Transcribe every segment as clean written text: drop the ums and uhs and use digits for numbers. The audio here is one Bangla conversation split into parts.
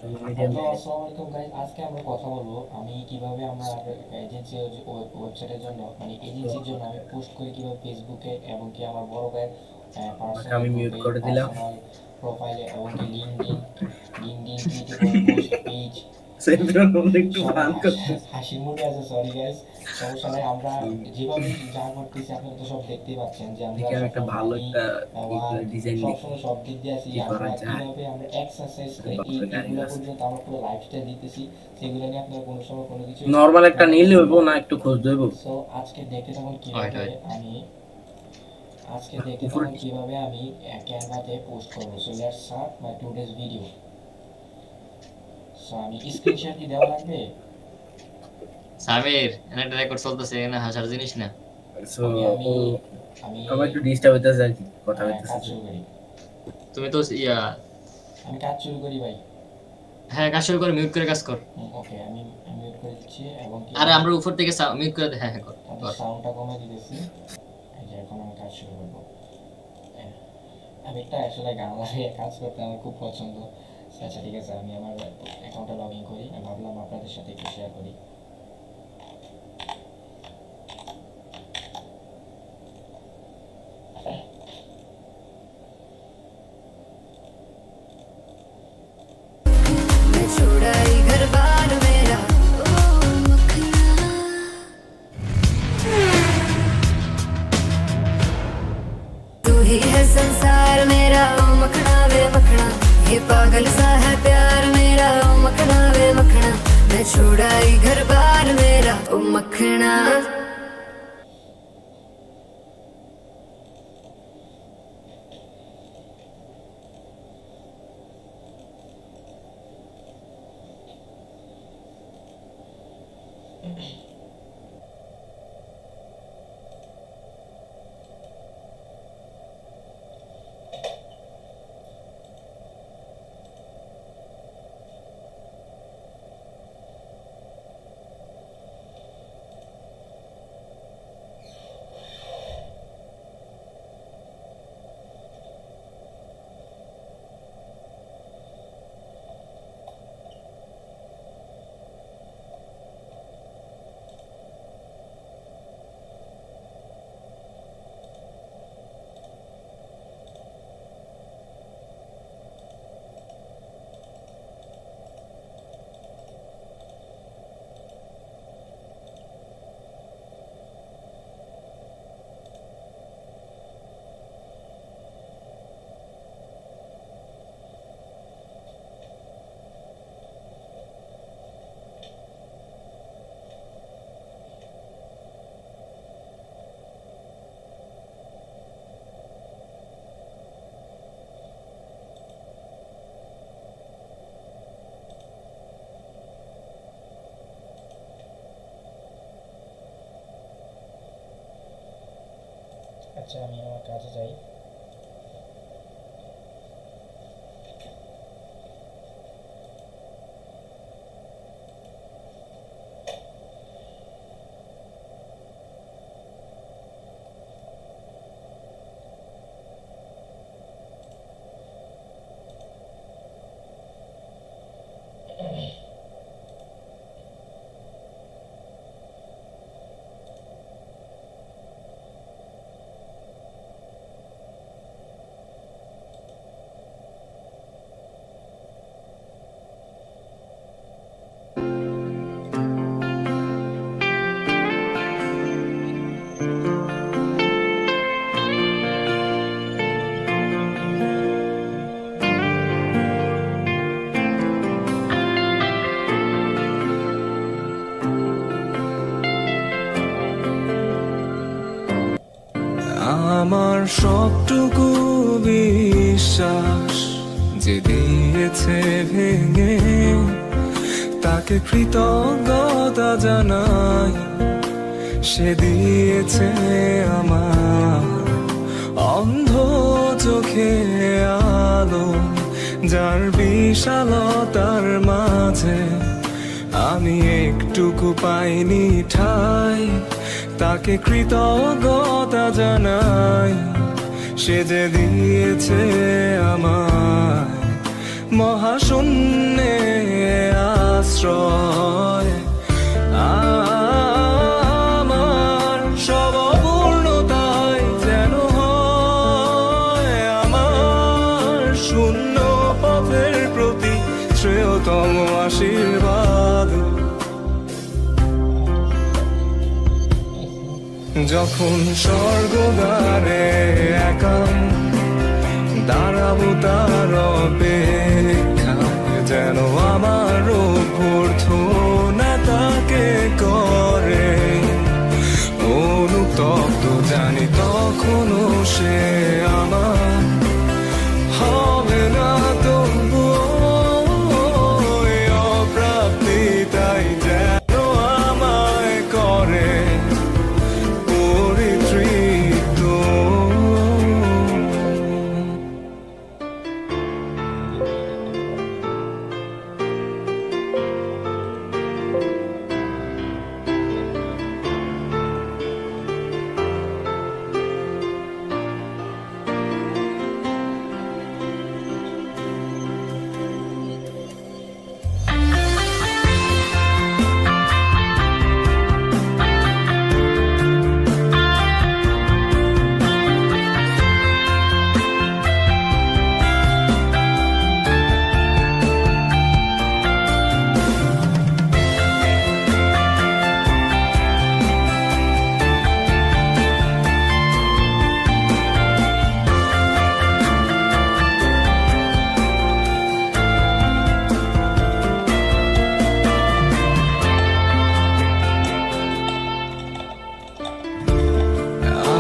হ্যালো আসসালামু আলাইকুম গাইস, আজকে আমরা কথা বলবো আমি কিভাবে আমার এজেন্সি ওয়েবসাইটের জন্য মানে এজেন্সির জন্য আমি পোস্ট করি কিভাবে ফেসবুকে এবং কি আমার বড় ভাইয়ের পার্সোনাল আমি মিউট গ্রুপে করে দিলাম। পার্সোনাল প্রোফাইলে এবং কি লিঙ্কডইন থেকে করে পোস্ট পেজ সেন্ট্রাল একটু সবাই বান করতে। হাসি মুডে আছে, সরি গাইস, সমস্যা নাই। আমরা যেভাবে যা করতেছি আপনারা তো সব দেখতেই পাচ্ছেন যে আমরা এখানে একটা সবসময় ভালো মানি একটা ওয়ার্ক ডিজাইন সবসময় সব দিক দিয়ে আছি। কি আমরা করা যায়, কিভাবে আমরা এক্সারসাইজ গাড়ি এইগুলো আছে পর্যন্ত আমরা পুরো লাইফস্টাইল দিতেছি সেগুলো নিয়ে আপনারা কোনো সময় কোনো কিছু নরমাল একটা মনে নিলে করবেন হইব না। না, একটু খোঁজ দেব সো আজকে দেখতে থাকুন রাইট কিভাবে রাইট আমি আজকে দেখতে উপরে থাকুন কিভাবে আমি ক্যানভাতে পোস্ট করবো। So let's start my today's video. So আমি স্ক্রিনশট কি দেওয়া লাগবে? সামির একটা রেকর্ড চলতেছে না, হাসার জিনিস না। সো ওকে, আমি আমি আমার একটু ডিস্টার্ব হইতেছে আর কি, কথা হইতেছে কাজ শুরু করি। তুমি তো ইয়া আমি কাজ শুরু করি ভাই। হ্যাঁ, কাজ শুরু করে মিউট করে কাজ কর। ওকে, আমি মিউট করে দিচ্ছি এবং কি আরে আমি আমরা উপর থেকে মিউট করে হ্যাঁ হ্যাঁ কর তাদের কর। সাউন্ডটা কমে দিতেছি। এই যে এখন আমি কাজ শুরু করবো। হ্যাঁ, আমি একটা আসলে গান লাগিয়ে কাজ করতে আমার খুব পছন্দ। আচ্ছা ঠিক আছে, আমি আমার অ্যাকাউন্টে লগ ইন করি। আমি ভাবলাম আপনাদের সাথে একটু শেয়ার করি। छुड़ाई घर बार मेरा ओ मखना तू ही है संसार मेरा ओ मखना वे मखना ये पागल सा है प्यार मेरा ओ मखना वे मखना मैं छुड़ाई घर बार मेरा ओ मखना আচ্ছা, আমি আমার কাজে যাই। আমার সবটুকু বিশ্বাস যে দিয়েছে ভেঙে, তাকে কৃতজ্ঞতা জানাই। সে দিয়েছে আমার অন্ধ চোখে আলো, যার বিশালতার মাঝে আমি একটুকু পাইনি ঠাই। তাকে কৃতজ্ঞতা জানাই, সে যে দিয়েছে আমায় মহাশূন্যে প্রিয়তম আশীর্বাদ। যখন স্বর্গদ্বারে একা দাঁড়াবো তার অপেক্ষায়, যেন আমার অভ্যর্থনা তাকে করে অনুতপ্ত। জানি তখনও সে আমার হবে না, তবুও এই অপ্রাপ্তি তাই যেন আমায় করে পরিতৃপ্ত।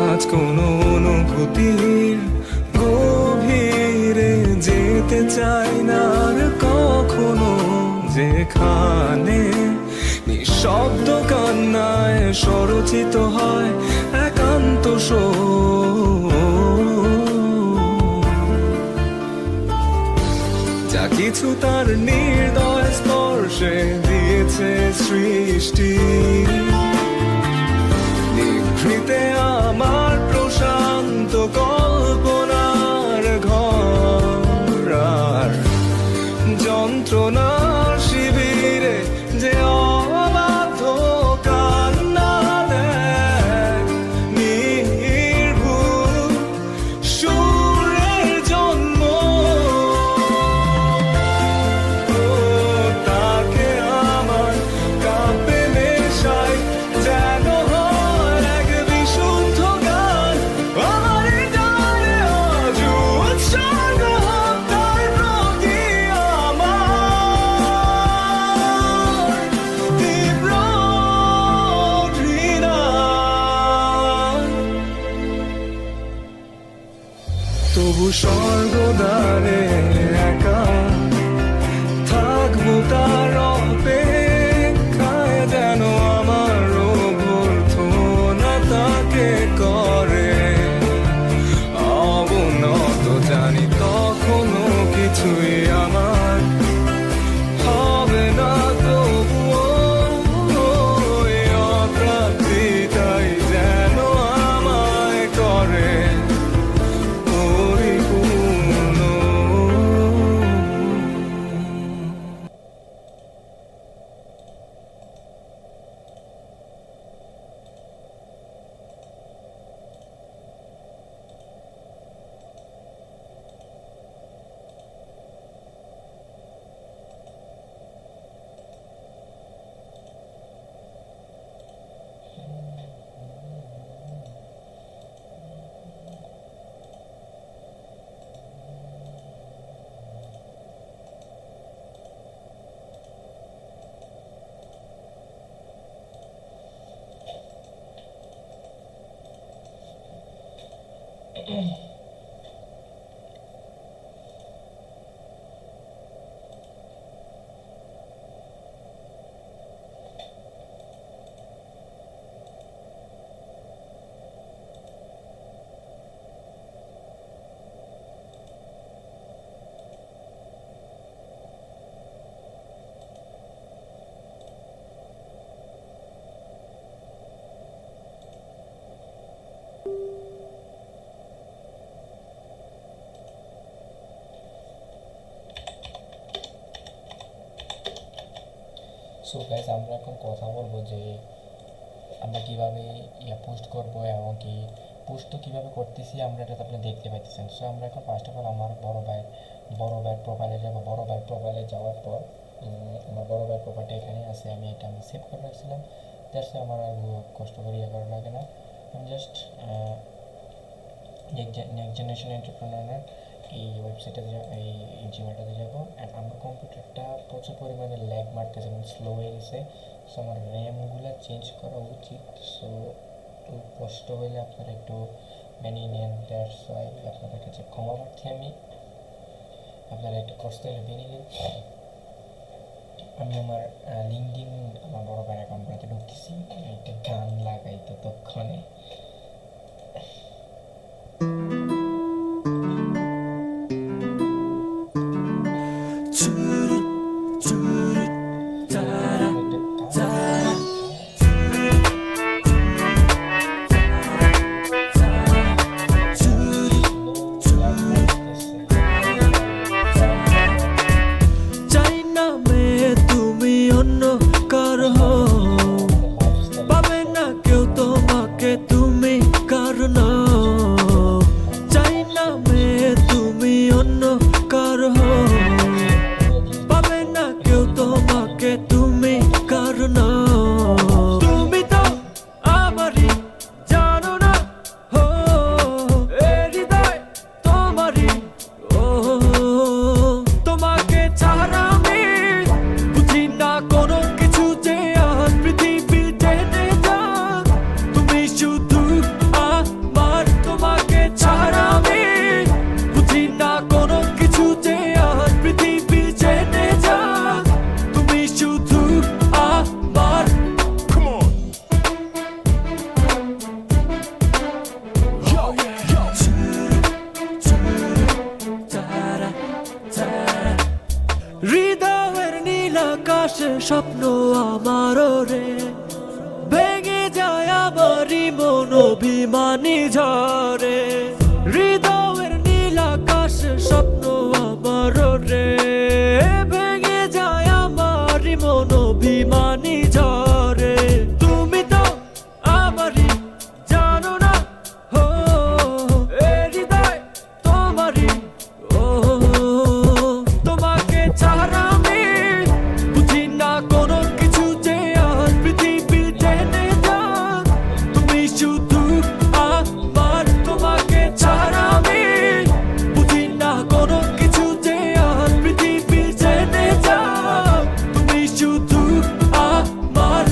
আজ কোন অনুভূতির গভীরে যেতে চাই না আর কখনো, যেখানে নিঃশব্দ কান্নায় স্বরচিত হয় একান্ত শোক। যা কিছু তার নির্দয় স্পর্শে দিয়েছে সৃষ্টি, নিভৃতে আমার প্রশান্ত কল্পনার ঘর। আর যন্ত্রণার শিবিরে যে অবাধ্য কান্না দেয়, নির্ভুল সুরের জন্ম, তাকে আমার কাপে মেশাই যেন হয় এক বিশুদ্ধ গান। আমার গানে আজ উৎসর্গ হোক তার প্রতি আমার তীব্র ঘৃণা। তবু স্বর্গদ্বারে একা থাকবো তার অপেক্ষায়, যেন আমার অভ্যর্থনা তাকে করে অবনত। জানি তখনও কিছুই আমার হবে না, তবুও এই অপ্রাপ্তি তাই যেন আমায় করে পরিপূর্ণ। সো গাইস, আমরা এখন কথা বলবো যে আমরা কীভাবে পোস্ট করবো এবং কি পোস্ট তো কীভাবে করতেছি আমরা এটা তো আপনি দেখতে পাইতেছেন। সো আমরা এখন ফার্স্ট অফ অল আমার বড় ভাইয়ের প্রোফাইলে যাবো। বড় ভাইয়ের প্রোফাইলে যাওয়ার পর আমার বড় ভাইয়ের প্রপার্টি এখানে আছে, আমি সেভ করে রাখছিলাম। দ্যাটস আমার আর কষ্ট করে ইয়ে করা লাগে না। আমি জাস্ট নেক্সট জেনারেশন এন্টারপ্রেনার এই ওয়েবসাইটে এই জিমেলটাতে যাবো। অ্যান্ড আমার কম্পিউটারটা প্রচুর পরিমাণে ল্যাগ মারতেছে এবং স্লো হয়ে গেছে। সো আমার র্যামগুলো চেঞ্জ করা উচিত। সো একটু কষ্ট হলে আপনারা একটু মেনিয়ে নেন। দ্যাটস ওয়াই আপনাদের কাছে ক্ষমা প্রার্থী আমি, আপনারা একটু কষ্ট হলে মেনে নিন। আমি আমার লিঙ্কডিন আমার বড় ভাইয়ের অ্যাকাউন্টটাতে ঢুকতেছি, একটা গান লাগাই ততক্ষণে। চাই না মেয়ে তুমি অন্য কার হও, পাবে না কেউ তোমাকে তুমি কার নও। চাই না মেয়ে তুমি অন্য কার হও, পাবে না কেউ তোমাকে তুমি কার নও। তুমি তো আমারই জানো না, হো এ হৃদয় তোমারই। ও তোমাকে ছাড়া আমি বুঝি না কোনো কিছু, যে আর পৃথিবী টেনে যাক তুমি শুধু আমার। তোমাকে ছাড়া আমি বুঝি না কোনো কিছু, যে আর পৃথিবী টেনে যাক তুমি শুধু আমার। হৃদয়ের নীল আকাশে স্বপ্ন আমারও রে, ভেঙে যায় আমারই মন অভিমানী ঝরে। হৃদয়ের নীল আকাশে স্বপ্ন আমারও রে, ভেঙে যায় আমারই মন অভিমানী ঝরে। তুমি তো আমারই জানো না, হো এ হৃদয় তোমারই। ও তোমাকে ছাড়া আমি বুঝি না কোনো কিছু, যে আর পৃথিবী টেনে যাক তুমি শুধু আমার। তোমাকে ছাড়া আমি বুঝি না কোনো কিছু, যে আর পৃথিবী টেনে যাক তুমি শুধু আমার।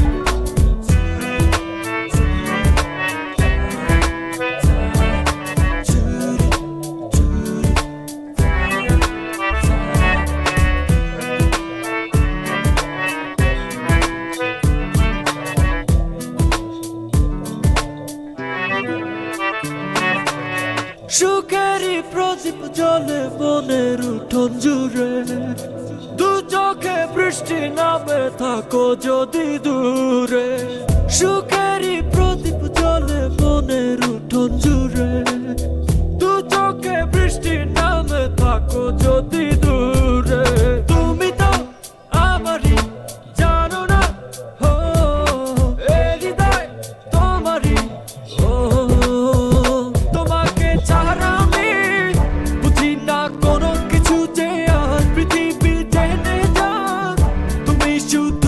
সুখেরই প্রদীপ জ্বলে মনের উঠোন জুড়ে, দু চোখে বৃষ্টি নামে থাকো যদি দূরে। সুখেরই প্রদীপ জ্বলে মনের উঠোন জুড়ে, দু চোখে বৃষ্টি নামে থাকো যদি দূরে। তুমি তো আমারই জানো না, হো এ হৃদয় তোমারই। ও তোমাকে ছাড়া আমি বুঝি না কোনো কিছু, যে আর পৃথিবী টেনে যাক তুমি শুধু